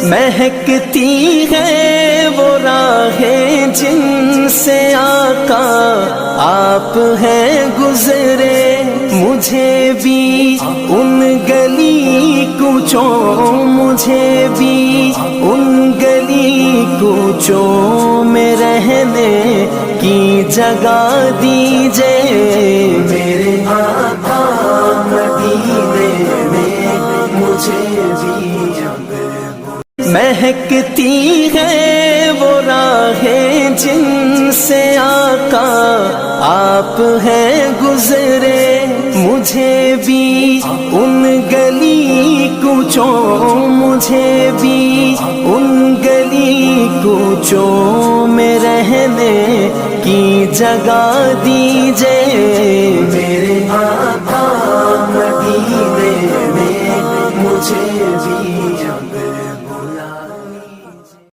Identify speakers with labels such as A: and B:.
A: مہکتی ہے وہ راہیں جن سے آقا آپ ہیں گزرے، مجھے بھی ان گلی کوچوں، مجھے بھی ان گلی کوچوں میں رہنے کی جگہ دیجئے، میرے آقا مدینے میں مجھے بھی مہکتی ہے وہ راہیں جن سے آقا آپ ہیں گزرے، مجھے بھی ان گلی کوچوں، مجھے بھی ان گلی کوچوں میں رہنے کی جگہ دیجئے، میرے